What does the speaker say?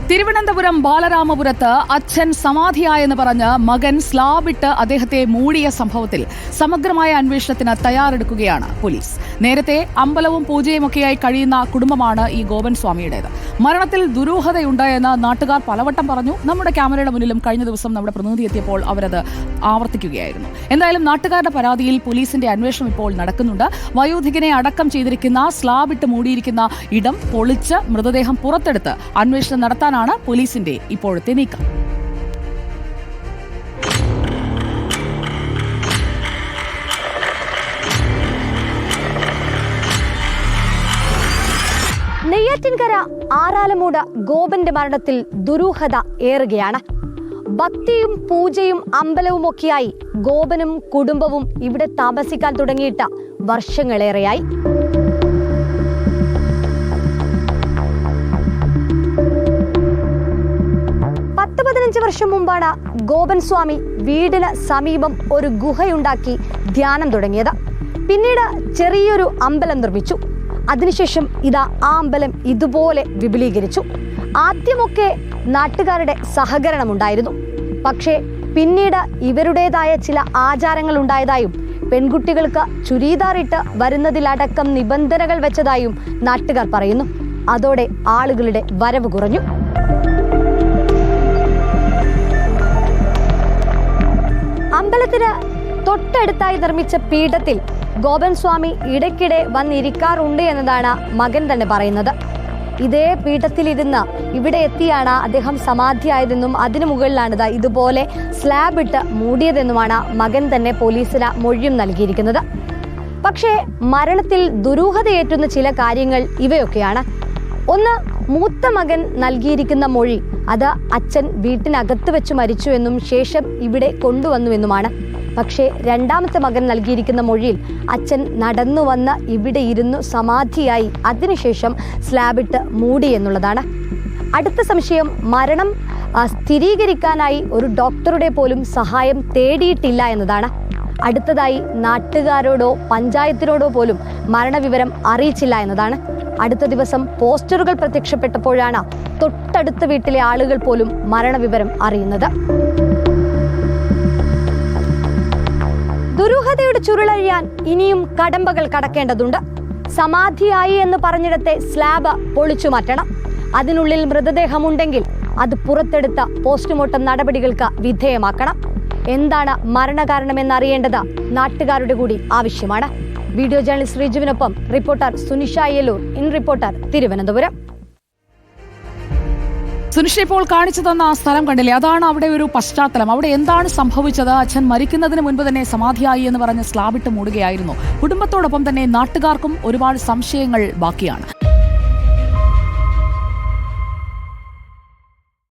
തിരുവനന്തപുരം ബാലരാമപുരത്ത് അച്ഛൻ സമാധിയായെന്ന് പറഞ്ഞ് മകൻ സ്ലാബിട്ട് അദ്ദേഹത്തെ മൂടിയ സംഭവത്തിൽ സമഗ്രമായ അന്വേഷണത്തിന് തയ്യാറെടുക്കുകയാണ് പോലീസ്. നേരത്തെ അമ്പലവും പൂജയുമൊക്കെയായി കഴിയുന്ന കുടുംബമാണ് ഈ ഗോപൻ സ്വാമിയുടേത്. മരണത്തിൽ ദുരൂഹതയുണ്ടായെന്ന് നാട്ടുകാർ പലവട്ടം പറഞ്ഞു. നമ്മുടെ ക്യാമറയുടെ മുന്നിലും കഴിഞ്ഞ ദിവസം നമ്മുടെ പ്രതിനിധി എത്തിയപ്പോൾ അവരത് ആവർത്തിക്കുകയായിരുന്നു. എന്തായാലും നാട്ടുകാരുടെ പരാതിയിൽ പോലീസിന്റെ അന്വേഷണം ഇപ്പോൾ നടക്കുന്നുണ്ട്. വയോധികനെ അടക്കം ചെയ്തിരിക്കുന്ന സ്ലാബിട്ട് മൂടിയിരിക്കുന്ന ഇടം പൊളിച്ച് മൃതദേഹം പുറത്തെടുത്ത് അന്വേഷണം നടത്താനാണ് പോലീസിന്റെ ഇപ്പോഴത്തെ നീക്കം. നെയ്യാറ്റിൻകര ആറാലമൂട് ഗോപന്റെ മരണത്തിൽ ദുരൂഹത ഏറുകയാണ്. ഭക്തിയും പൂജയും അമ്പലവുമൊക്കെയായി ഗോപനും കുടുംബവും ഇവിടെ താമസിക്കാൻ തുടങ്ങിയിട്ട് വർഷങ്ങളേറെയായി. വർഷം മുമ്പാണ് ഗോപൻ സ്വാമി വീടിന് സമീപം ഒരു ഗുഹയുണ്ടാക്കി ധ്യാനം തുടങ്ങിയത്. പിന്നീട് ചെറിയൊരു അമ്പലം നിർമ്മിച്ചു. അതിനുശേഷം ഇതാ ആ അമ്പലം ഇതുപോലെ വിപുലീകരിച്ചു. ആദ്യമൊക്കെ നാട്ടുകാരുടെ സഹകരണമുണ്ടായിരുന്നു. പക്ഷേ പിന്നീട് ഇവരുടേതായ ചില ആചാരങ്ങൾ ഉണ്ടായതായും പെൺകുട്ടികൾക്ക് ചുരിദാറിട്ട് വരുന്നതിലടക്കം നിബന്ധനകൾ വെച്ചതായും നാട്ടുകാർ പറയുന്നു. അതോടെ ആളുകളുടെ വരവ് കുറഞ്ഞു. അമ്പലത്തിന് തൊട്ടടുത്തായി നിർമ്മിച്ച പീഠത്തിൽ ഗോപൻ സ്വാമി ഇടയ്ക്കിടെ വന്നിരിക്കാറുണ്ട് എന്നതാണ് മകൻ തന്നെ പറയുന്നത്. ഇതേ പീഠത്തിലിരുന്ന് ഇവിടെ എത്തിയാണ് അദ്ദേഹം സമാധിയായതെന്നും അതിനു മുകളിലാണ് ഇതുപോലെ സ്ലാബ് ഇട്ട് മൂടിയതെന്നുമാണ് മകൻ തന്നെ പോലീസിന് മൊഴിയും നൽകിയിരിക്കുന്നത്. പക്ഷേ മരണത്തിൽ ദുരൂഹതയേറ്റുന്ന ചില കാര്യങ്ങൾ ഇവയൊക്കെയാണ്. ഒന്ന്, മൂത്ത മകൻ നൽകിയിരിക്കുന്ന മൊഴി അത് അച്ഛൻ വീട്ടിനകത്ത് വെച്ച് മരിച്ചു എന്നും ശേഷം ഇവിടെ കൊണ്ടുവന്നുവെന്നുമാണ്. പക്ഷേ രണ്ടാമത്തെ മകൻ നൽകിയിരിക്കുന്ന മൊഴിയിൽ അച്ഛൻ നടന്നു വന്ന് ഇവിടെ ഇരുന്നു സമാധിയായി അതിനുശേഷം സ്ലാബിട്ട് മൂടി എന്നുള്ളതാണ്. അടുത്ത സംശയം, മരണം സ്ഥിരീകരിക്കാനായി ഒരു ഡോക്ടറുടെ പോലും സഹായം തേടിയിട്ടില്ല എന്നതാണ്. അടുത്തതായി, നാട്ടുകാരോടോ പഞ്ചായത്തിനോടോ പോലും മരണവിവരം അറിയിച്ചില്ല എന്നതാണ്. അടുത്ത ദിവസം പോസ്റ്ററുകൾ പ്രത്യക്ഷപ്പെട്ടപ്പോഴാണ് തൊട്ടടുത്ത വീട്ടിലെ ആളുകൾ പോലും മരണവിവരം അറിയുന്നത്. ദുരൂഹതയുടെ ചുരുളഴിയാൻ ഇനിയും കടമ്പകൾ കടക്കേണ്ടതുണ്ട്. സമാധിയായി എന്ന് പറഞ്ഞിടത്തെ സ്ലാബ് പൊളിച്ചു മാറ്റണം. അതിനുള്ളിൽ മൃതദേഹമുണ്ടെങ്കിൽ അത് പുറത്തെടുത്ത പോസ്റ്റ്മോർട്ടം നടപടികൾക്ക് വിധേയമാക്കണം. എന്താണ് മരണകാരണമെന്നറിയേണ്ടത് നാട്ടുകാരുടെ കൂടി ആവശ്യമാണ്. വീഡിയോ ജേർണലിസ്റ്റ് റിജുവിനൊപ്പം reporter Sunisha Yellur, in reporter, Thiruvananthapuram. Sunisha ഇപ്പോൾ കാണിച്ചു തന്ന ആ സ്ഥലം കണ്ടില്ലേ? അതാണ് അവിടെ ഒരു പശ്ചാത്തലം. അവിടെ എന്താണ് സംഭവിച്ചത്? അച്ഛൻ മരിക്കുന്നതിന് മുൻപ് തന്നെ സമാധിയായി എന്ന് പറഞ്ഞ് സ്ലാബിട്ട് മൂടുകയായിരുന്നു. കുടുംബത്തോടൊപ്പം തന്നെ നാട്ടുകാർക്കും ഒരുപാട് സംശയങ്ങൾ ബാക്കിയാണ്.